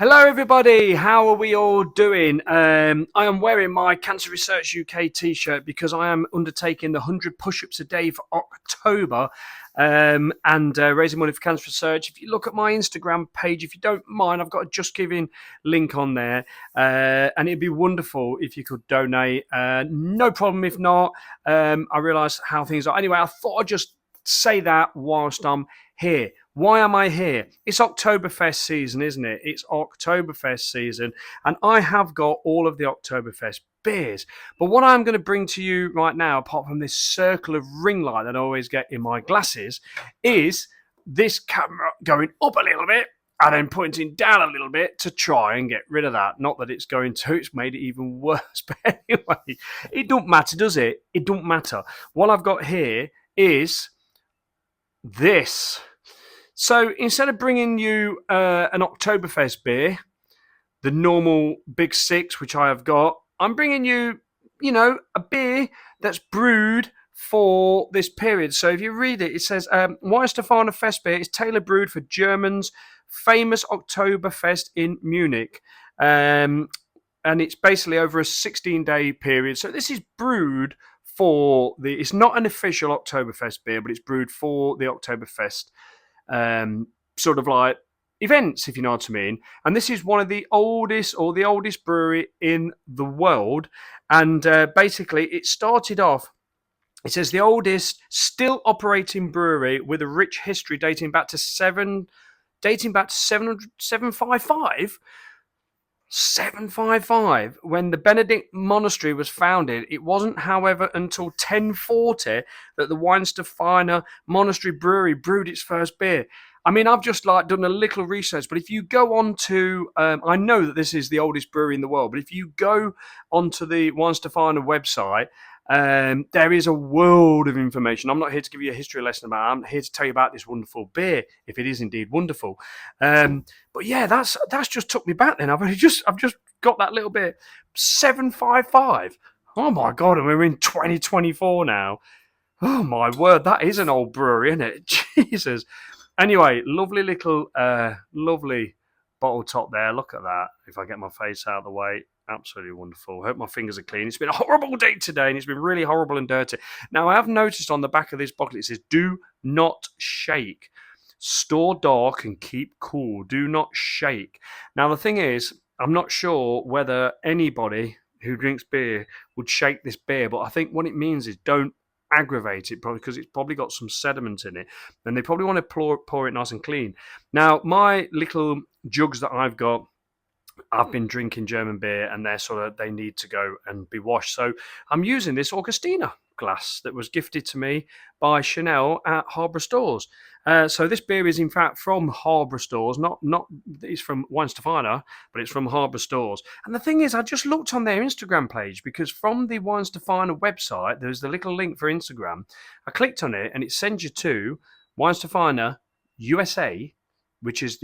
Hello, everybody. How are we all doing? I am wearing my Cancer Research UK t-shirt because I am undertaking the 100 push-ups a day for October and raising money for cancer research. If you look at my Instagram page, if you don't mind, I've got a Just Giving link on there, and it'd be wonderful if you could donate. No problem if not. I realise how things are. Anyway, I thought I'd just say that whilst I'm here. Why am I here? It's Oktoberfest season, isn't it? It's Oktoberfest season, and I have got all of the Oktoberfest beers. But what I'm going to bring to you right now, apart from this circle of ring light that I always get in my glasses, is this camera going up a little bit and then pointing down a little bit to try and get rid of that. Not that it's going to, it's made it even worse. But anyway, it don't matter, does it? It don't matter. What I've got here is this. So instead of bringing you an Oktoberfest beer, the normal Big Six, which I have got, I'm bringing you, a beer that's brewed for this period. So if you read it, it says, Weihenstephan Festbier is tailor brewed for Germany's famous Oktoberfest in Munich. And it's basically over a 16-day period. So this is brewed for it's not an official Oktoberfest beer, but it's brewed for the Oktoberfest sort of like events, if you know what I mean. And this is one of the oldest brewery in the world. And basically, it started off. It says the oldest still operating brewery with a rich history dating back to 755. 755 when the Benedict Monastery was founded. It wasn't, however, until 1040 that the Weihenstephan Monastery Brewery brewed its first beer. I mean, I've just done a little research, but if you go on to, I know that this is the oldest brewery in the world, but if you go onto the Weihenstephan website, there is a world of information. I'm not here to give you a history lesson about it. I'm here to tell you about this wonderful beer, if it is indeed wonderful. But yeah, that's just took me back then. I've just got that little bit. 755. Oh my God, and we're in 2024 now. Oh my word, that is an old brewery, isn't it? Jesus. Anyway, lovely little, lovely bottle top there. Look at that. If I get my face out of the way. Absolutely wonderful. I hope my fingers are clean. It's been a horrible day today, and it's been really horrible and dirty. Now, I have noticed on the back of this bottle, it says, do not shake. Store dark and keep cool. Do not shake. Now, the thing is, I'm not sure whether anybody who drinks beer would shake this beer, but I think what it means is don't aggravate it, probably because it's probably got some sediment in it, and they probably want to pour it nice and clean. Now, my little jugs that I've got, I've been drinking German beer, and they need to go and be washed. So I'm using this Augustina glass that was gifted to me by Chanel at Harbour Stores. So this beer is in fact from Harbour Stores, not it's from Weihenstephan, but it's from Harbour Stores. And the thing is, I just looked on their Instagram page, because from the Weihenstephan website, there's the little link for Instagram. I clicked on it, and it sends you to Weihenstephan USA, which is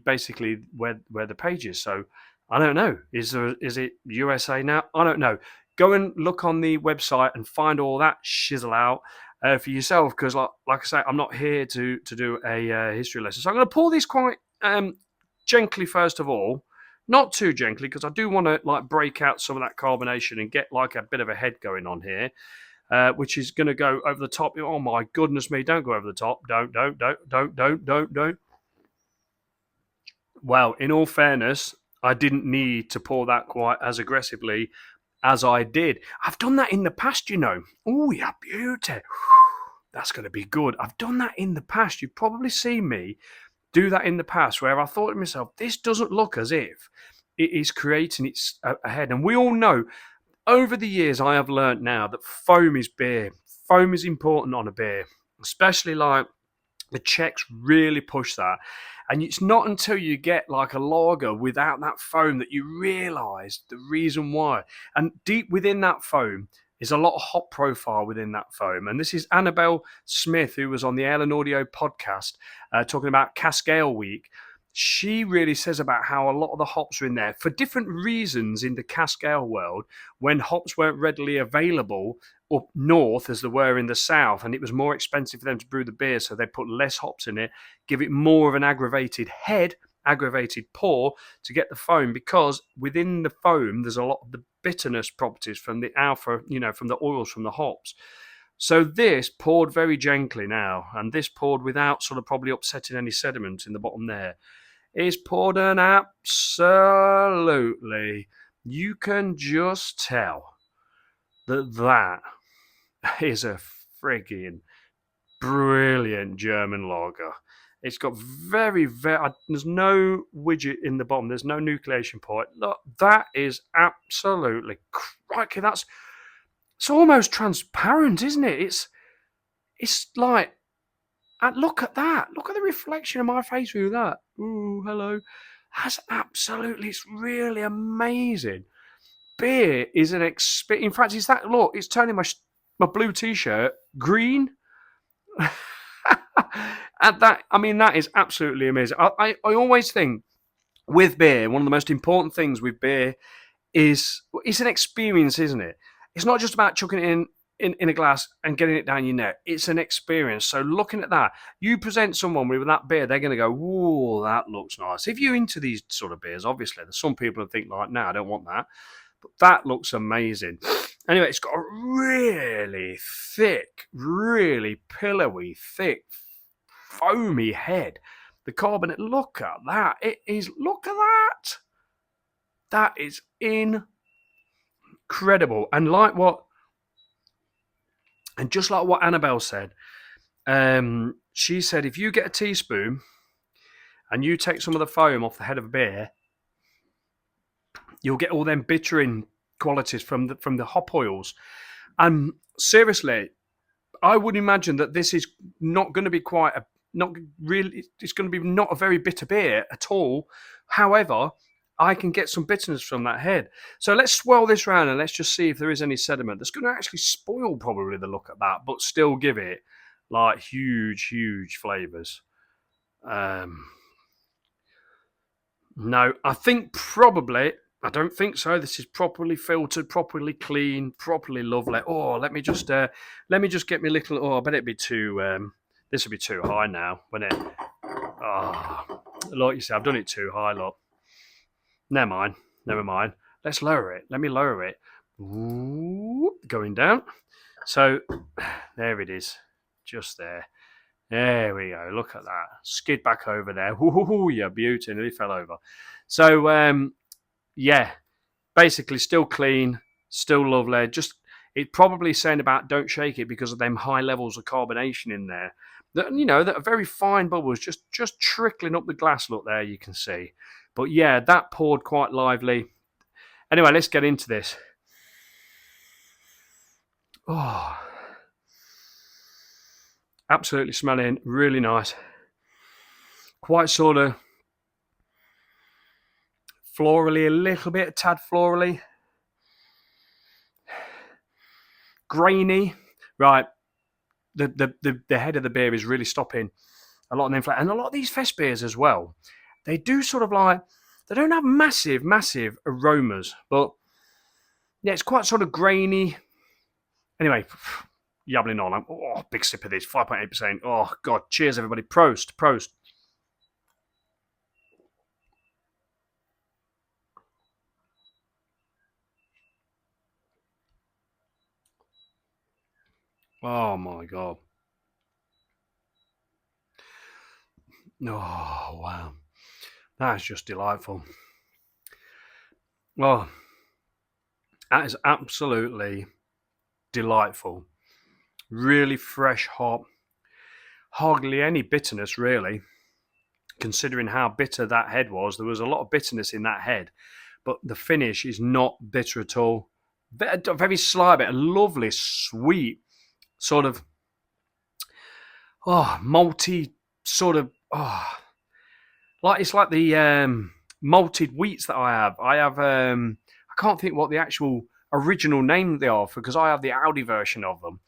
basically where the page is. So I don't know. Is it USA now? I don't know. Go and look on the website and find all that shizzle out for yourself, because like I say, I'm not here to do a history lesson. So I'm going to pour this quite gently first of all, not too gently, because I do want to break out some of that carbonation and get a bit of a head going on here. Which is going to go over the top. Oh my goodness me! Don't go over the top. Don't. Well, in all fairness, I didn't need to pour that quite as aggressively as I did. I've done that in the past, you know. Oh, yeah, beauty. That's going to be good. I've done that in the past. You've probably seen me do that in the past, where I thought to myself, this doesn't look as if it is creating its ahead. And we all know, over the years, I have learned now that foam is beer. Foam is important on a beer, especially the Czechs really push that. And it's not until you get a lager without that foam that you realise the reason why. And deep within that foam is a lot of hop profile within that foam. And this is Annabelle Smith, who was on the Ale and Audio podcast talking about Cask Ale Week. She really says about how a lot of the hops are in there for different reasons in the cask ale world, when hops weren't readily available up north as they were in the south, and it was more expensive for them to brew the beer, so they put less hops in it, give it more of an aggravated head aggravated pour to get the foam, because within the foam there's a lot of the bitterness properties from the alpha, from the oils from the hops. So this poured very gently now, and this poured without sort of probably upsetting any sediment in the bottom there. It's poured an absolutely, you can just tell that is a frigging brilliant German lager. It's got very, there's no widget in the bottom. There's no nucleation point. Look, that is absolutely crikey. It's almost transparent, isn't it? It's like, look at that. Look at the reflection of my face through that. Ooh, hello. It's really amazing. Beer is an experience. In fact, it's turning my blue t-shirt green. And that is absolutely amazing. I always think with beer, one of the most important things with beer is it's an experience, isn't it? It's not just about chucking it in a glass and getting it down your neck. It's an experience. So looking at that, you present someone with that beer, they're going to go, "Whoa, that looks nice." If you're into these sort of beers, obviously, there's some people who think like, "No, I don't want that," but that looks amazing. Anyway, it's got a really thick, really pillowy, thick, foamy head. The carbonate, look at that. Look at that. That is incredible. And just like what Annabelle said, she said, if you get a teaspoon and you take some of the foam off the head of a beer, you'll get all them bittering qualities from the hop oils. And seriously, I would imagine that this is not going to be it's going to be not a very bitter beer at all. However, I can get some bitterness from that head. So let's swirl this around and let's just see if there is any sediment that's going to actually spoil probably the look at that, but still give it like huge, huge flavours. No, I don't think so. This is properly filtered, properly clean, properly lovely. Oh, let me just get me little. Oh, I bet it'd be too. This would be too high now, wouldn't it? Oh, look, you see, I've done it too high. Look, never mind. Let's lower it. Let me lower it. Ooh, going down. So there it is, just there. There we go. Look at that. Skid back over there. Ooh, yeah, beauty. Nearly fell over. So, yeah, basically still clean, still lovely. Just it's probably saying about don't shake it because of them high levels of carbonation in there. That that are very fine bubbles just trickling up the glass. Look there, you can see. But yeah, that poured quite lively. Anyway, let's get into this. Oh, absolutely smelling really nice. Quite sort of florally, a little bit, a tad florally. Grainy. Right. The head of the beer is really stopping a lot of them flavors. And a lot of these fest beers as well, they do sort of like, they don't have massive, massive aromas, but yeah, it's quite sort of grainy. Anyway, yabbling on. Big sip of this, 5.8%. Oh, God, cheers, everybody. Prost. Oh, my God. Oh, wow. That is just delightful. Well, that is absolutely delightful. Really fresh hop. Hardly any bitterness, really, considering how bitter that head was. There was a lot of bitterness in that head, but the finish is not bitter at all. Very slight bit, a lovely, sweet, sort of, malty, sort of, it's like the malted wheats that I have. I can't think what the actual original name they are because I have the Audi version of them.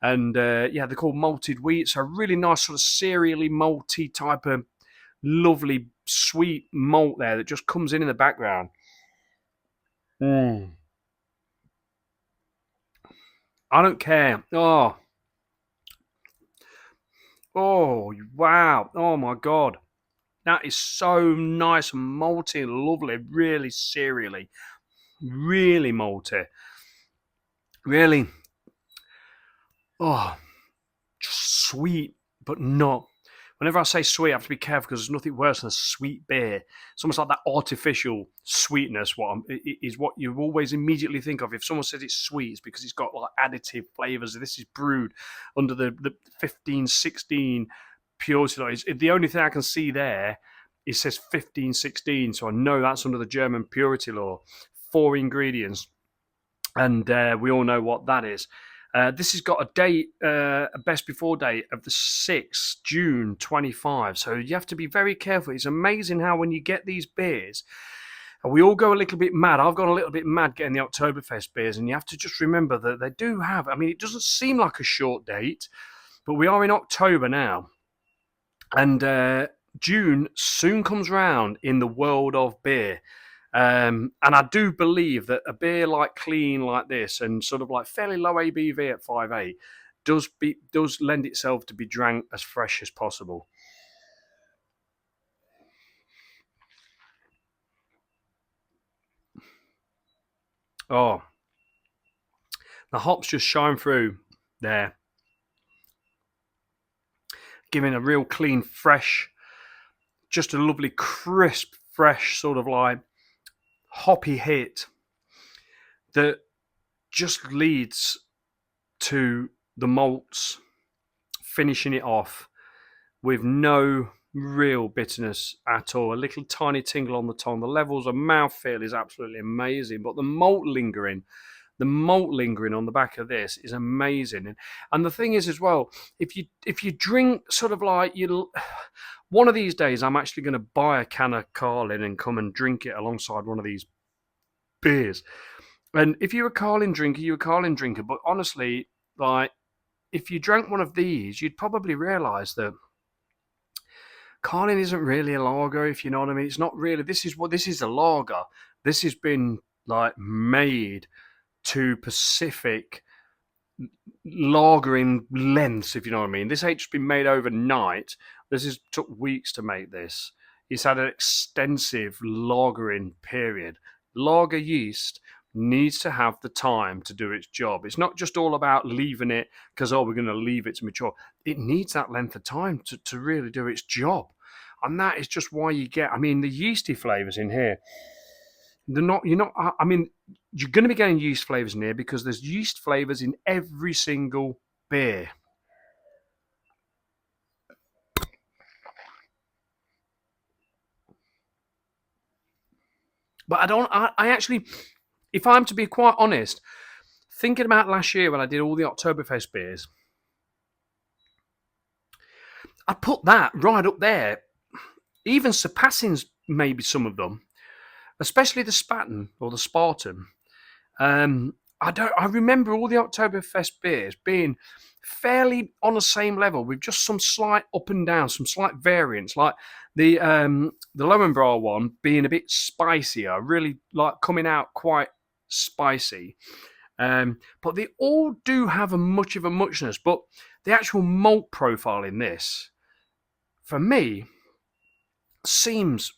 And yeah, they're called malted wheats. A really nice sort of cereally malty type of lovely sweet malt there that just comes in the background. I don't care. Oh, wow. Oh my God. That is so nice and malty and lovely, really cereally, really malty, really, oh, just sweet, but not. Whenever I say sweet, I have to be careful because there's nothing worse than a sweet beer. It's almost like that artificial sweetness. Is what you always immediately think of. If someone says it's sweet, it's because it's got like additive flavors. This is brewed under the 15, 16 purity law. The only thing I can see there, it says 15, 16, so I know that's under the German purity law. 4 ingredients, and we all know what that is. This has got a date, a best before date of the 6th June 25. So you have to be very careful. It's amazing how when you get these beers, and we all go a little bit mad. I've gone a little bit mad getting the Oktoberfest beers, and you have to just remember that they do have. I mean, it doesn't seem like a short date, but we are in October now, and June soon comes round in the world of beer. And I do believe that a beer like clean like this and sort of like fairly low ABV at 5.8 does lend itself to be drank as fresh as possible. Oh, the hops just shine through there, giving a real clean, fresh, just a lovely, crisp, fresh sort of like hoppy hit that just leads to the malts finishing it off with no real bitterness at all. A little tiny tingle on the tongue. The levels of mouthfeel is absolutely amazing, but the malt lingering on the back of this is amazing. And the thing is as well, if you drink sort of like you, one of these days I'm actually going to buy a can of Carlin and come and drink it alongside one of these beers. And if you're a Carlin drinker, you're a Carlin drinker. But honestly, like if you drank one of these, you'd probably realise that Carlin isn't really a lager, if you know what I mean. It's not really. This is a lager. This has been like made to Pacific lagering lengths, if you know what I mean. This ain't just been made overnight. This has took weeks to make this. It's had an extensive lagering period. Lager yeast needs to have the time to do its job. It's not just all about leaving it because, we're going to leave it to mature. It needs that length of time to really do its job. And that is just why you get, I mean, the yeasty flavours in here, you're going to be getting yeast flavours in here because there's yeast flavours in every single beer. But I actually, if I'm to be quite honest, thinking about last year when I did all the Oktoberfest beers, I put that right up there, even surpassing maybe some of them, especially the Spaten or the Spartan. I remember all the Oktoberfest beers being fairly on the same level with just some slight up and down, some slight variance, like the Lowenbrau one being a bit spicier, really like coming out quite spicy. But they all do have a much of a muchness, but the actual malt profile in this, for me, seems,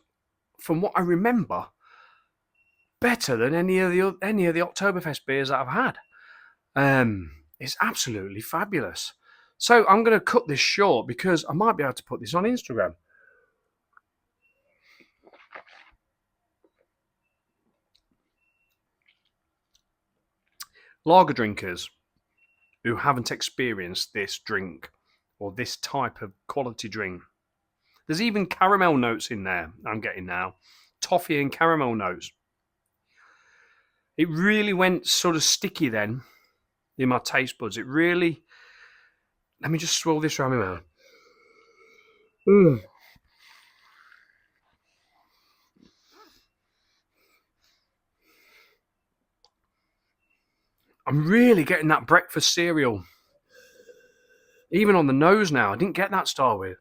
from what I remember, better than any of the Oktoberfest beers that I've had. It's absolutely fabulous. So I'm going to cut this short because I might be able to put this on Instagram. Lager drinkers who haven't experienced this drink or this type of quality drink. There's even caramel notes in there, I'm getting now. Toffee and caramel notes. It really went sort of sticky then in my taste buds. It really... Let me just swirl this around my mouth. I'm really getting that breakfast cereal. Even on the nose now. I didn't get that to start with.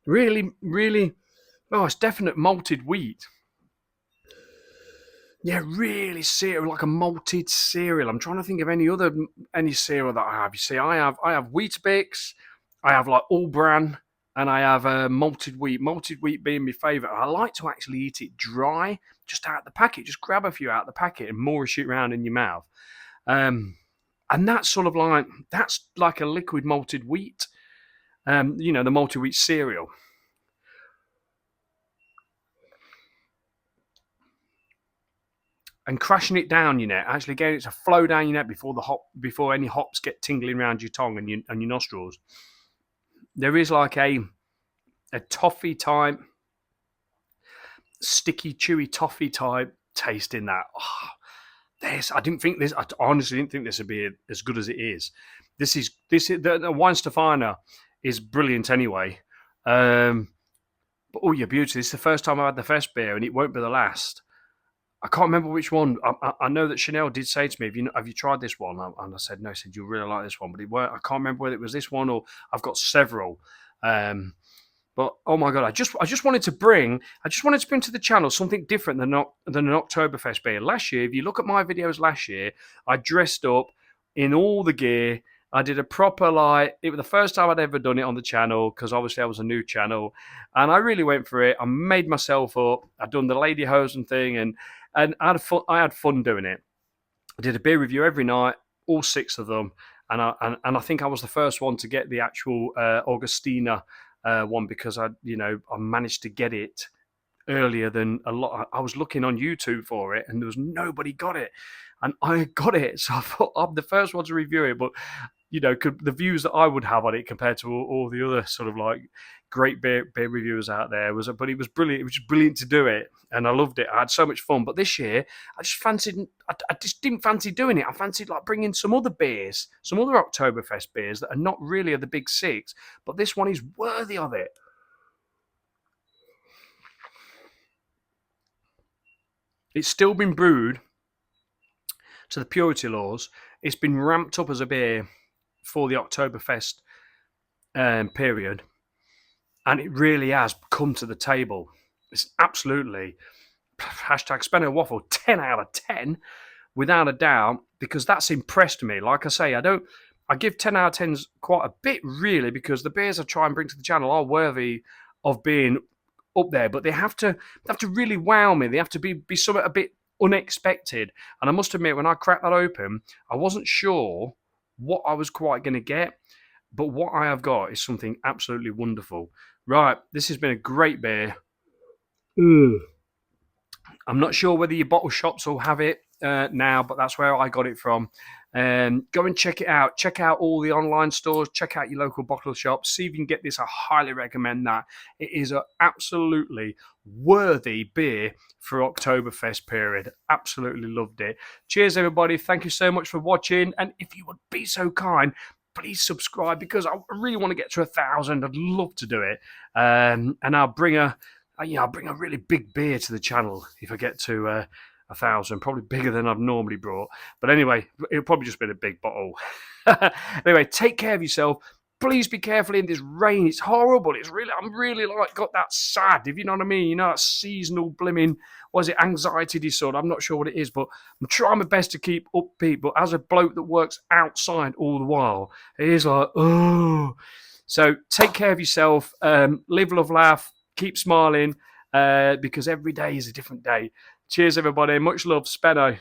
Really, really... Oh, it's definite malted wheat. Yeah, really cereal, like a malted cereal. I'm trying to think of any cereal that I have. You see, I have Weetabix, I have like All Bran, and I have malted wheat. Malted wheat being my favourite. I like to actually eat it dry, just out the packet. Just grab a few out the packet and moorish it around in your mouth. And that's sort of like a liquid malted wheat. The malted wheat cereal. And crashing it down your neck, actually getting it to flow down your neck before any hops get tingling around your tongue and your nostrils. There is like a toffee type, sticky, chewy toffee type taste in that. Oh, I honestly didn't think this would be as good as it is. The Weihenstephan is brilliant anyway. But oh, you're beautiful. This is the first time I've had the Festbier, and it won't be the last. I can't remember which one. I know that Chanel did say to me, "Have you tried this one?" And I said, "No." He said, "You'll really like this one," but it weren't. I can't remember whether it was this one or I've got several. But oh my god, I just wanted to bring to the channel something different than an Oktoberfest beer. Last year, if you look at my videos last year, I dressed up in all the gear. I did a proper it was the first time I'd ever done it on the channel because obviously I was a new channel, and I really went for it. I made myself up. I'd done the lederhosen thing, and I had fun doing it. I did a beer review every night, all 6 of them, and I think I was the first one to get the actual Augustina one because I managed to get it earlier than a lot. I was looking on YouTube for it, and there was nobody got it, and I got it. So I thought I'm the first one to review it, but the views that I would have on it compared to all the other sort of like great beer reviewers out there but it was brilliant. It was just brilliant to do it, and I loved it. I had so much fun. But this year, I just didn't fancy doing it. I fancied like bringing some other beers, some other Oktoberfest beers that are not really of the big 6, but this one is worthy of it. It's still been brewed to the purity laws. It's been ramped up as a beer for the Oktoberfest period, and it really has come to the table. It's absolutely #Speno waffle 10 out of 10 without a doubt, because that's impressed me. Like I say, I give 10 out of 10s quite a bit really, because the beers I try and bring to the channel are worthy of being up there, but they have to really wow me. They have to be something a bit unexpected. And I must admit, when I cracked that open, I wasn't sure what I was quite going to get, but what I have got is something absolutely wonderful. Right, this has been a great beer. I'm not sure whether your bottle shops will have it now, but that's where I got it from. Go and check it out. Check out all the online stores. Check out your local bottle shops. See if you can get this. I highly recommend that. It is an absolutely worthy beer for Oktoberfest period. Absolutely loved it. Cheers, everybody. Thank you so much for watching. And if you would be so kind, please subscribe, because I really want to get to 1,000. I'd love to do it. And I'll bring a really big beer to the channel if I get to 1,000, probably bigger than I've normally brought. But anyway, it'll probably just be a big bottle. Anyway, take care of yourself. Please be careful in this rain. It's horrible. I'm really like got that sad, if you know what I mean. That seasonal blimming, anxiety disorder? I'm not sure what it is, but I'm trying my best to keep upbeat. But as a bloke that works outside all the while, it is like, oh. So take care of yourself. Live, love, laugh. Keep smiling, because every day is a different day. Cheers, everybody. Much love. Speno.